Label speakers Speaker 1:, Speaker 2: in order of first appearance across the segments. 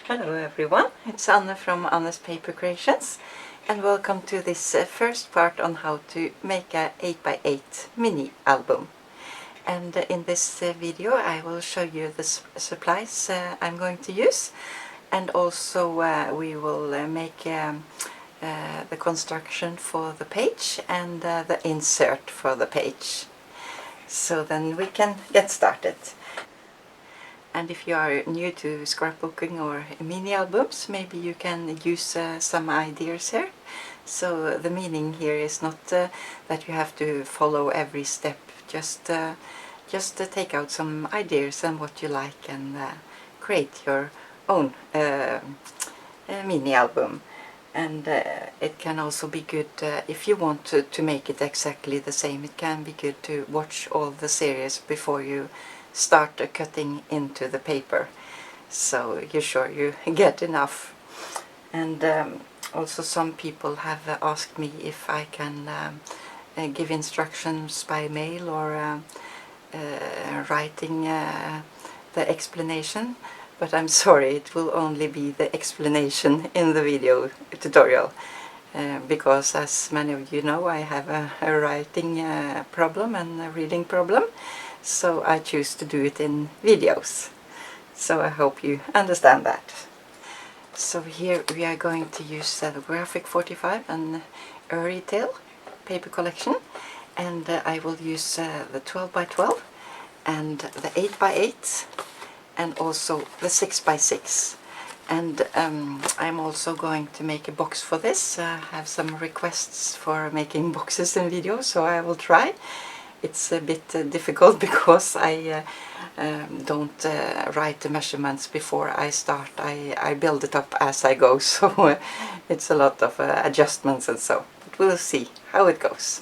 Speaker 1: Hello everyone, it's Anne from Anne's Paper Creations and welcome to this first part on how to make a 8x8 mini album. And in this video I will show you the supplies I'm going to use, and also we will make the construction for the page and the insert for the page. So then we can get started. And if you are new to scrapbooking or mini albums, maybe you can use some ideas here. So the meaning here is not that you have to follow every step, just take out some ideas and what you like and create your own mini album. And it can also be good if you want to make it exactly the same. It can be good to watch all the series before you start cutting into the paper, so you're sure you get enough. And also some people have asked me if I can give instructions by mail or writing the explanation, but I'm sorry, it will only be the explanation in the video tutorial. Because as many of you know, I have a writing problem and a reading problem, so I choose to do it in videos. So I hope you understand that. So here we are going to use the Graphic 45 An Eerie Tale paper collection, and I will use the 12x12 and the 8x8 and also the 6x6. And I'm also going to make a box for this. I have some requests for making boxes in videos, so I will try. It's a bit difficult because I don't write the measurements before I start. I build it up as I go, so it's a lot of adjustments and so. But we'll see how it goes.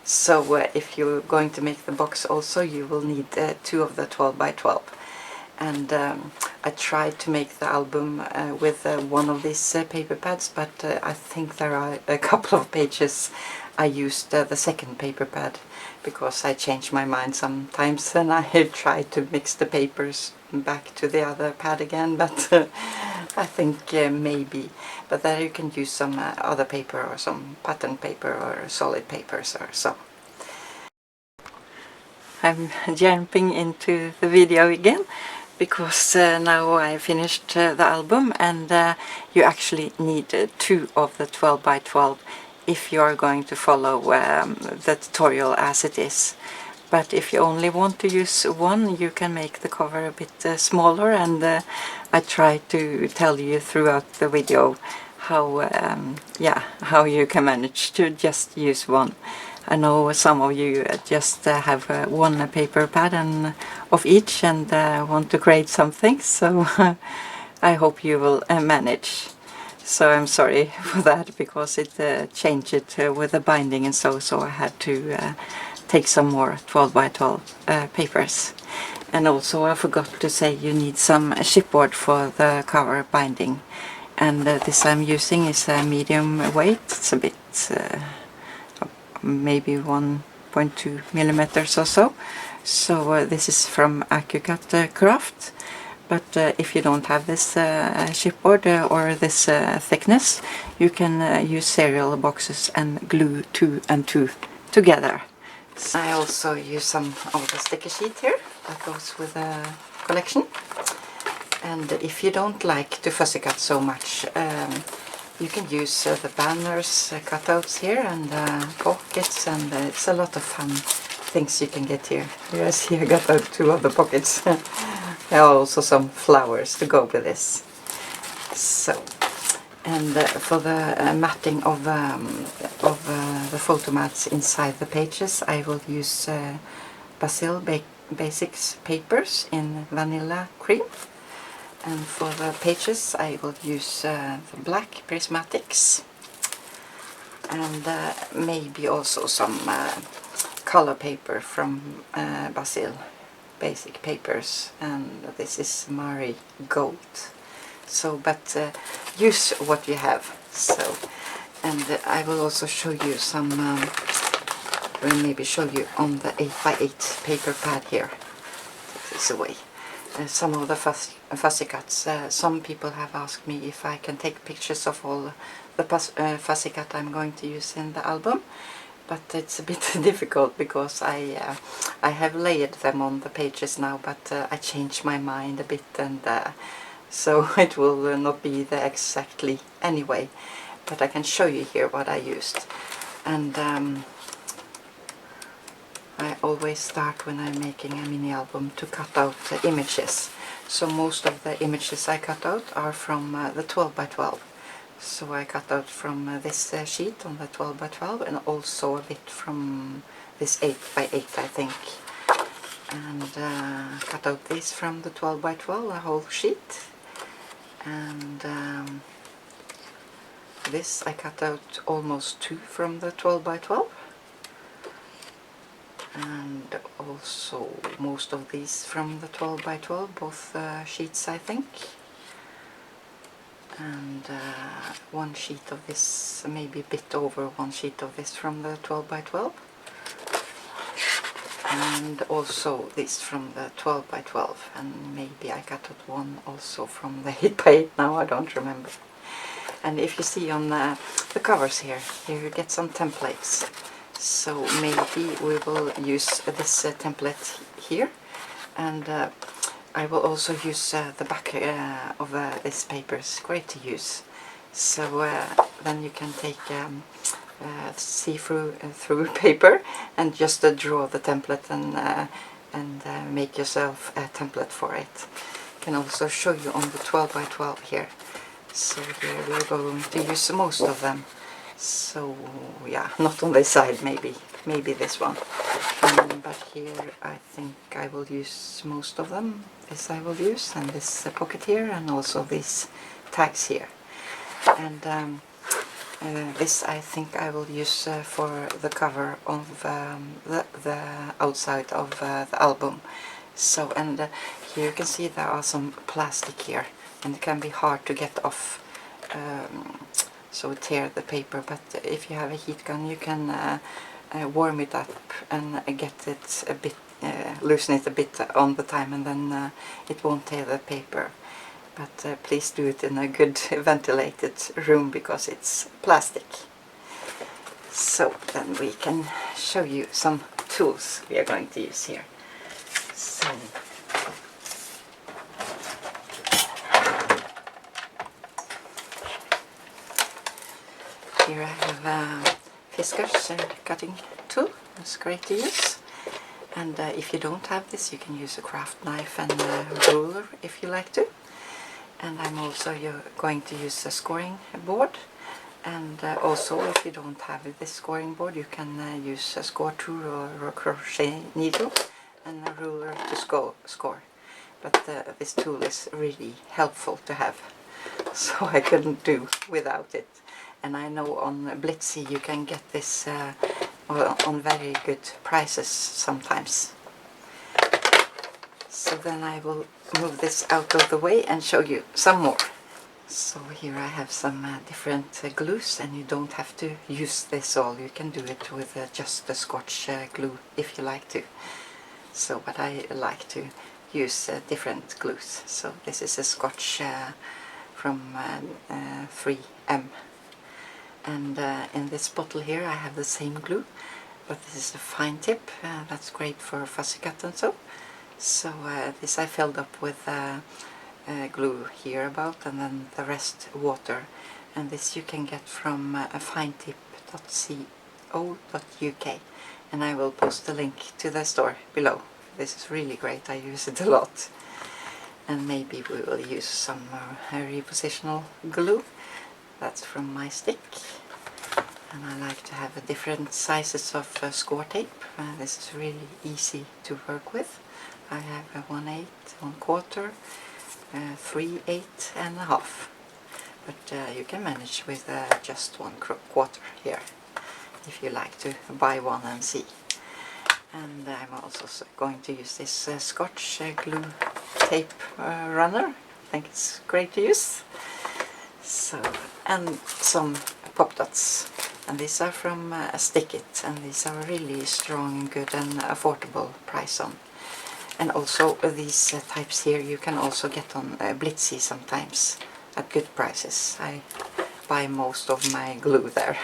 Speaker 1: So if you're going to make the box also, you will need two of the 12x12. And I tried to make the album with one of these paper pads, but I think there are a couple of pages I used the second paper pad because I change my mind sometimes and I try to mix the papers back to the other pad again, but I think maybe. But there you can use some other paper or some pattern paper or solid papers or so. I'm jumping into the video again because now I finished the album, and you actually need two of the 12x12 if you are going to follow the tutorial as it is. But if you only want to use one, you can make the cover a bit smaller, and I try to tell you throughout the video how you can manage to just use one. I know some of you just have one paper pad of each and want to create something, so I hope you will manage. So I'm sorry for that, because it changed it with the binding and so I had to take some more 12x12 papers. And also I forgot to say you need some chipboard for the cover binding, and this I'm using is a medium weight. It's a bit maybe 1.2 millimeters or so. So this is from AccuCut Craft. But if you don't have this chipboard or this thickness, you can use cereal boxes and glue 2 and 2 together. So I also use some of the sticker sheet here that goes with the collection. And if you don't like to fussy cut so much, you can use the banners, cutouts here, and pockets, and it's a lot of fun things you can get here. Here I see I got out 2 other pockets. There are also some flowers to go with this. So, and for the matting of the photo mats inside the pages, I will use Bazzill Basics papers in vanilla cream. And for the pages I will use the black prismatics, and maybe also some color paper from Bazzill Basic Papers, and this is Mari Gold. So, but use what you have. So, and I will also show you some, will maybe show you on the 8x8 paper pad here. Take this away. some of the fussy cuts. Some people have asked me if I can take pictures of all the fussy cut I'm going to use in the album, but it's a bit difficult because I have layered them on the pages now, but I changed my mind a bit, and so it will not be there exactly anyway, but I can show you here what I used. And I always start when I'm making a mini album to cut out the images. So most of the images I cut out are from the 12 by 12. So I cut out from this sheet on the 12 by 12, and also a bit from this 8 by 8, I think. And cut out this from the 12 by 12, a whole sheet. And this I cut out almost 2 from the 12 by 12. And also most of these from the 12 by 12, both sheets, I think. And one sheet of this, maybe a bit over one sheet of this from the 12 by 12. And also this from the 12 by 12, and maybe I cut out one also from the 8 by 8 now, I don't remember. And if you see on the covers here you get some templates. So maybe we will use this template here, and I will also use the back of this paper. It's great to use. So then you can take see-through through paper and just draw the template and make yourself a template for it. I can also show you on the 12 by 12 here. So here we're going to use most of them. So yeah, not on this side, maybe this one, but here I think I will use most of them. This I will use, and this pocket here, and also these tags here. And this I think I will use for the cover of the outside of the album. So, and here you can see there are some plastic here, and it can be hard to get off. So tear the paper, but if you have a heat gun you can warm it up and get it a bit, loosen it a bit on the time, and then it won't tear the paper. But please do it in a good ventilated room because it's plastic. So then we can show you some tools we are going to use here. So here I have a Fisker's cutting tool. It's great to use. And if you don't have this, you can use a craft knife and a ruler if you like to. And I'm also going to use a scoring board. And also, if you don't have this scoring board, you can use a score tool or a crochet needle and a ruler to score. But this tool is really helpful to have, so I couldn't do without it. And I know on Blitsy you can get this on very good prices sometimes. So then I will move this out of the way and show you some more. So here I have some different glues, and you don't have to use this all. You can do it with just the Scotch glue if you like to. So, but I like to use different glues. So this is a Scotch from 3M. And in this bottle here I have the same glue, but this is the fine tip. That's great for fussy cut and so. So this I filled up with glue here about, and then the rest water. And this you can get from finetip.co.uk, and I will post the link to the store below. This is really great, I use it a lot. And maybe we will use some repositional glue. That's from my stick. And I like to have different sizes of score tape. This is really easy to work with. I have a 1/8, 1/4, 3/8 and a half. But you can manage with just 1/4 here, if you like to buy one and see. And I'm also going to use this Scotch glue tape runner. I think it's great to use. So, and some pop dots. And these are from Stick It, and these are really strong, good and affordable price on. And also these types here you can also get on Blitsy sometimes at good prices. I buy most of my glue there.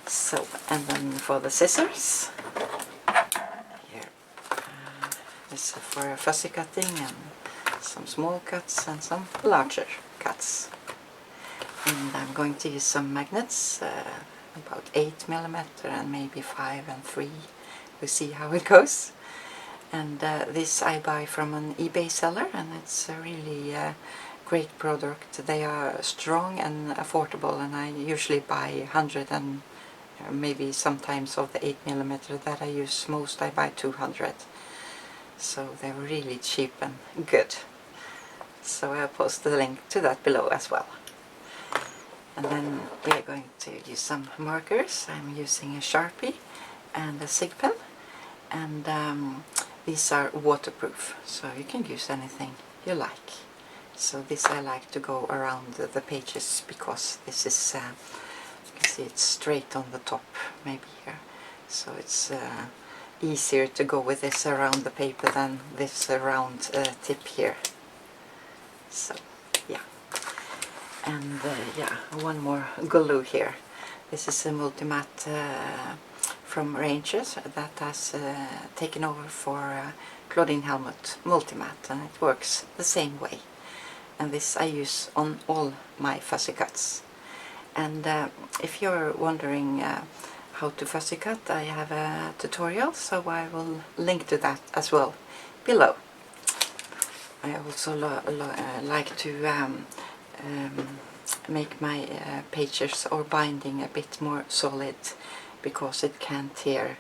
Speaker 1: So, and then for the scissors, here, this is for fussy cutting and some small cuts and some larger cuts. And I'm going to use some magnets, about 8mm and maybe 5 and 3. We'll see how it goes. And this I buy from an eBay seller, and it's a really great product. They are strong and affordable, and I usually buy 100 and maybe sometimes of the 8mm that I use most I buy 200. So they're really cheap and good. So I'll post the link to that below as well. And then we are going to use some markers. I'm using a Sharpie and a Sig pen, and these are waterproof, so you can use anything you like. So this I like to go around the pages because this is, you can see it's straight on the top, maybe here. So it's easier to go with this around the paper than this round tip here. So yeah. And yeah, one more glue here. This is a multimat from Ranges that has taken over for Claudine Helmut Multimat, and it works the same way. And this I use on all my fussy cuts. And if you're wondering how to fussy cut, I have a tutorial, so I will link to that as well below. I also like to make my pages or binding a bit more solid, because it can tear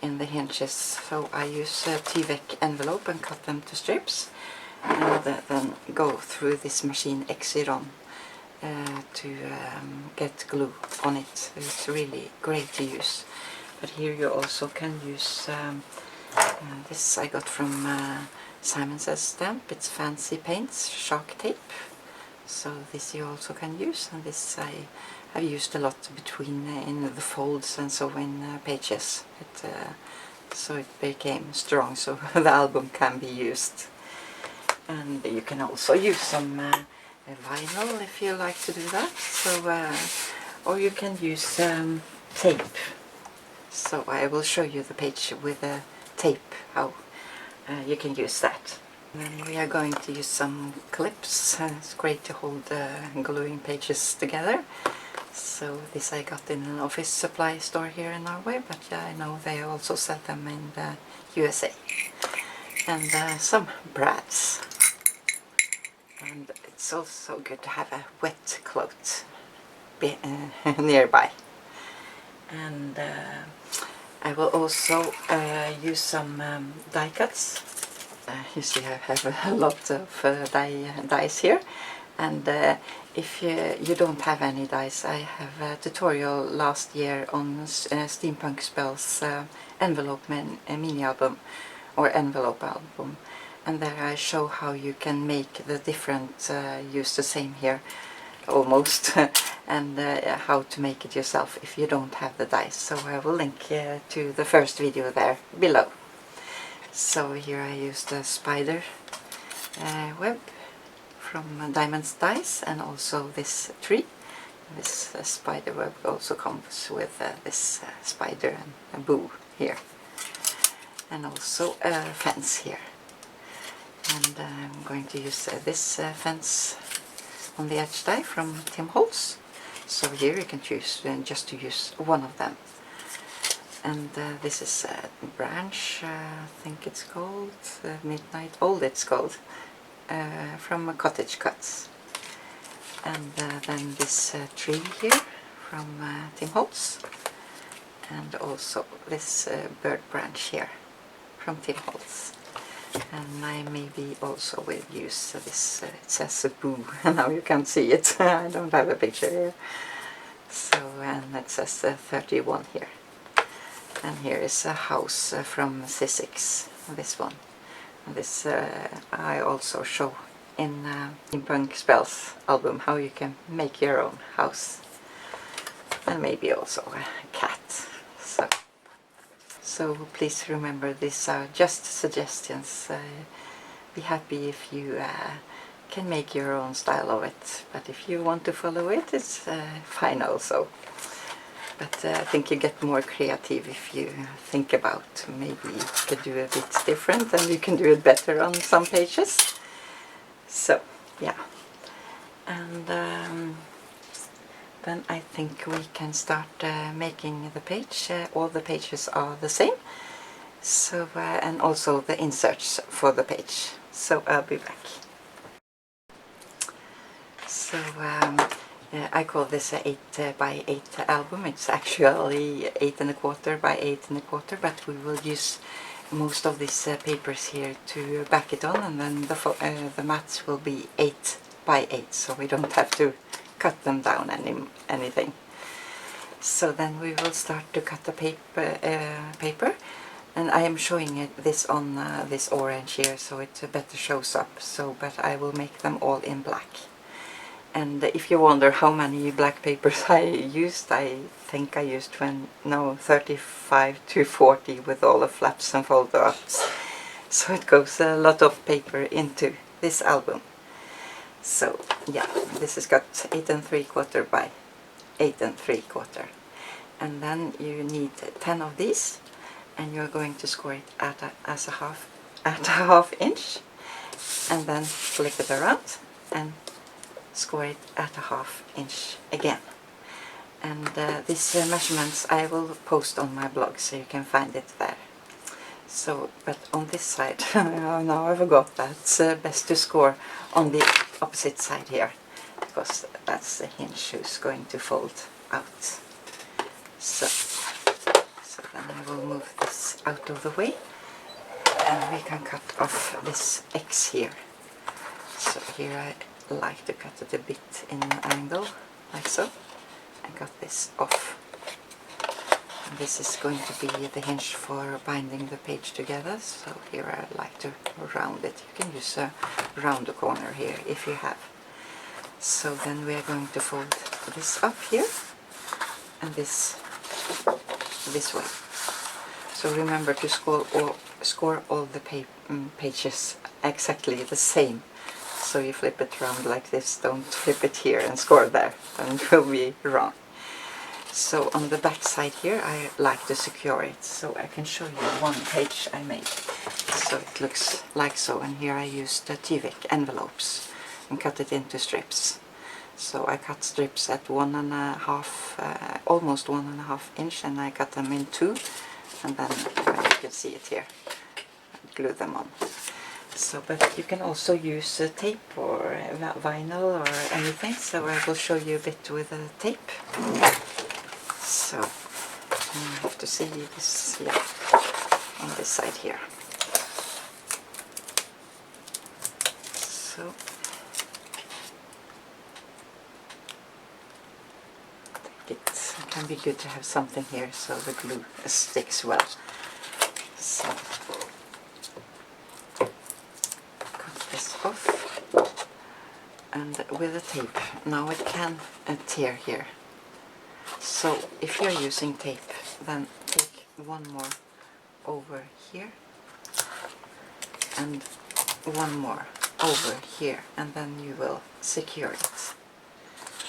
Speaker 1: in the hinges. So I use a Tyvek envelope and cut them to strips, and then go through this machine Exiron to get glue on it. It's really great to use. But here you also can use this I got from Simon Says Stamp. It's Fancy Paints Shark Tape. So this you also can use, and this I have used a lot between in the folds and so in pages. So it became strong, so the album can be used. And you can also use some vinyl if you like to do that. So or you can use tape. So I will show you the page with a tape, how you can use that. And then we are going to use some clips. It's great to hold gluing pages together. So this I got in an office supply store here in Norway, but I know they also sell them in the USA. And some brads. And it's also good to have a wet cloth nearby. And I will also use some die cuts. You see I have a lot of dies here, and if you don't have any dies, I have a tutorial last year on Steampunk Spells envelope mini album, or envelope album, and there I show how you can make the different, use the same here almost, and how to make it yourself if you don't have the dies. So I will link to the first video there below. So here I used a spider web from Diamonds Dice, and also this tree. This spider web also comes with this spider and a boo here, and also a fence here. And I'm going to use this fence on the edge die from Tim Holtz. So here you can choose just to use one of them. And this is a branch, I think it's called Midnight Old, it's called, from Cottage Cuts. And then this tree here from Tim Holtz, and also this bird branch here from Tim Holtz. And I maybe also will use this, it says a boo, now you can't see it, I don't have a picture here. So, and it says 31 here. And here is a house from Sizzix, this one. And this I also show in Steampunk Spells album, how you can make your own house. And maybe also a cat. So So please remember, these are just suggestions. Be happy if you can make your own style of it, but if you want to follow it, it's fine also. But I think you get more creative if you think about maybe you could do a bit different and you can do it better on some pages. So yeah, and then I think we can start making the page. All the pages are the same, so and also the inserts for the page. So I'll be back. So I call this a 8 by 8 album. It's actually 8 1/4 by 8 1/4, but we will use most of these papers here to back it on, and then the mats will be 8 by 8, so we don't have to cut them down anything. So then we will start to cut the paper, and I am showing this on this orange here, so it better shows up. So, but I will make them all in black. And if you wonder how many black papers I used, I think I used 35 to 40 with all the flaps and folder-ups. So it goes a lot of paper into this album. So yeah, this has got 8 3/4 by 8 3/4. And then you need 10 of these, and you're going to score it at a half inch, and then flip it around and score it at a half inch again. And these measurements I will post on my blog, so you can find it there. So, but on this side, now I forgot, that's best to score on the opposite side here, because that's the hinge who's going to fold out. So then I will move this out of the way, and we can cut off this X here. So here I like to cut it a bit in an angle, like so, and cut this off. And this is going to be the hinge for binding the page together, so here I like to round it. You can use a round corner here if you have. So then we are going to fold this up here, and this way. So remember to score all the pages exactly the same. So you flip it around like this, don't flip it here and score there, then it will be wrong. So on the back side here I like to secure it, so I can show you one page I made. So it looks like so, and here I used Tyvek envelopes and cut it into strips. So I cut strips at 1.5, almost 1.5 inch, and I cut them in 2, and then you can see it here, glue them on. So, but you can also use tape or vinyl or anything, so I will show you a bit with the tape. So I have to see this, yeah, on this side here. So it can be good to have something here so the glue sticks well. So off, and with the tape, now it can tear here. So if you're using tape, then take one more over here and one more over here, and then you will secure it.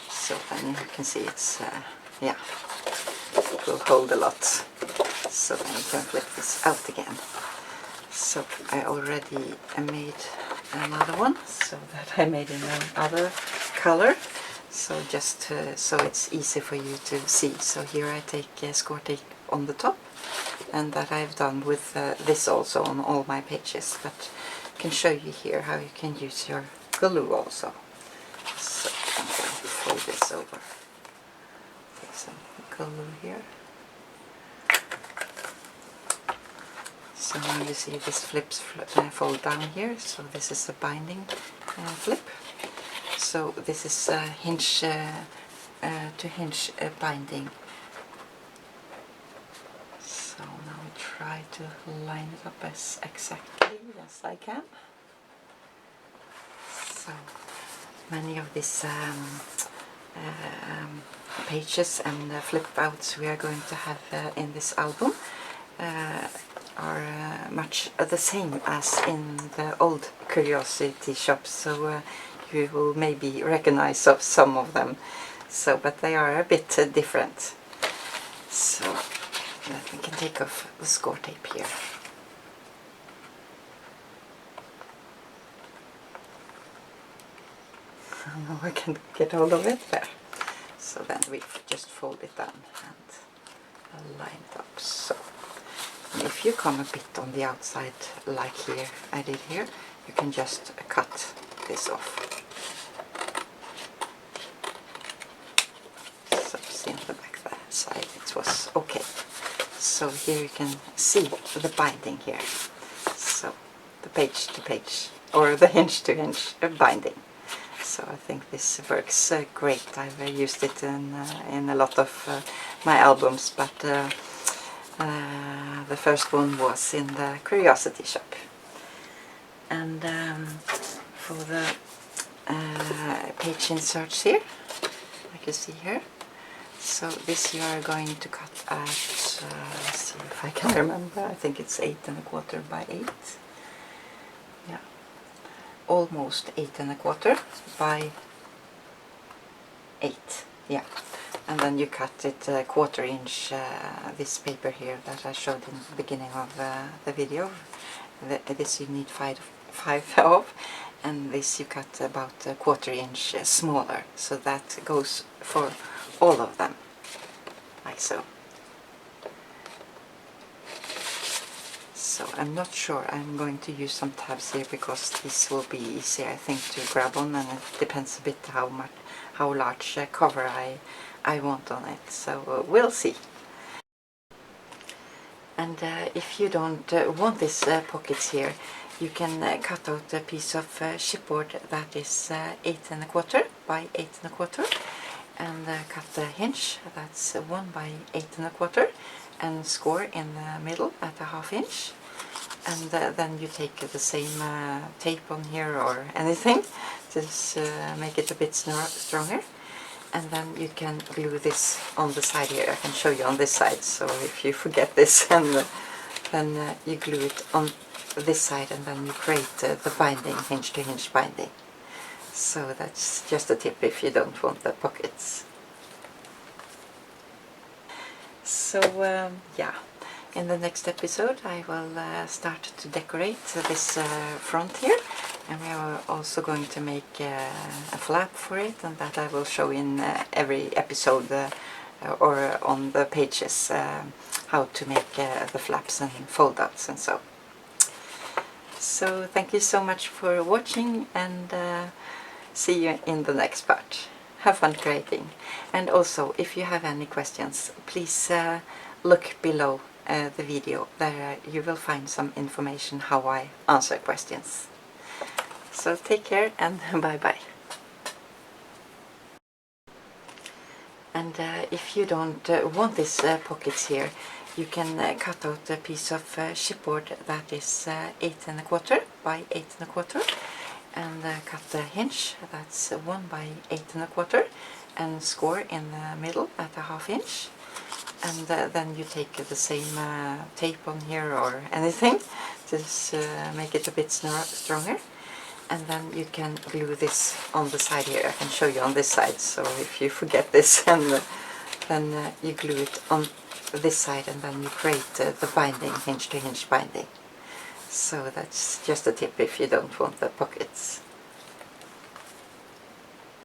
Speaker 1: So then you can see it's yeah, it will hold a lot. So then you can flip this out again. So I already made another one, so that I made in another color, so just so it's easy for you to see. So here I take score tape on the top, and that I've done with this also on all my pages, but I can show you here how you can use your glue also. So I'm going to fold this over, take some glue here. So now you see this flips fold down here, so this is a binding flip. So this is a hinge to hinge binding. So now we try to line it up as exactly as I can. So many of these pages and flip outs we are going to have in this album. are much the same as in the old curiosity shops, so you will maybe recognize of some of them. So, but they are a bit different. So we can take off the score tape here. Now I can get hold of it there. So then we just fold it down and line it up. So if you come a bit on the outside, like here I did here, you can just cut this off. So see on the back side it was okay. So here you can see the binding here. So the page to page, or the hinge to hinge binding. So I think this works great. I've used it in a lot of my albums, but the first one was in the curiosity shop. And for the page inserts here, like you see here, so this you are going to cut at, let's see if I can remember, I think it's 8 1/4 by 8. Yeah, almost 8 1/4 by 8. Yeah, and then you cut it 1/4 inch, this paper here that I showed in the beginning of the video. This you need 5 of, and this you cut about 1/4 inch smaller, so that goes for all of them, like so. So I'm not sure, I'm going to use some tabs here because this will be easier, I think, to grab on, and it depends a bit how large cover I want on it, so we'll see. And if you don't want these pockets here, you can cut out a piece of chipboard that is 8 1/4 by 8 1/4, and cut the hinge, that's 1 by 8 1/4, and score in the middle at a 1/2 inch. And then you take the same tape on here or anything, just make it a bit stronger. And then you can glue this on the side here. I can show you on this side, so if you forget this, and then you glue it on this side, and then you create the binding, hinge to hinge binding. So that's just a tip if you don't want the pockets. So yeah, in the next episode I will start to decorate this front here, and we are also going to make a flap for it, and that I will show in every episode or on the pages, how to make the flaps and fold-outs and so. So thank you so much for watching, and see you in the next part. Have fun creating. And also, if you have any questions, please look below the video. There you will find some information how I answer questions. So take care, and bye bye. And if you don't want these pockets here, you can cut out a piece of chipboard that is 8 1/4 by 8 1/4, and cut the hinge, that's 1 by 8 1/4, and score in the middle at a 1/2 inch. And then you take the same tape on here or anything, just make it a bit stronger. And then you can glue this on the side here. I can show you on this side, so if you forget this, and then you glue it on this side, and then you create the binding, hinge to hinge binding. So that's just a tip if you don't want the pockets.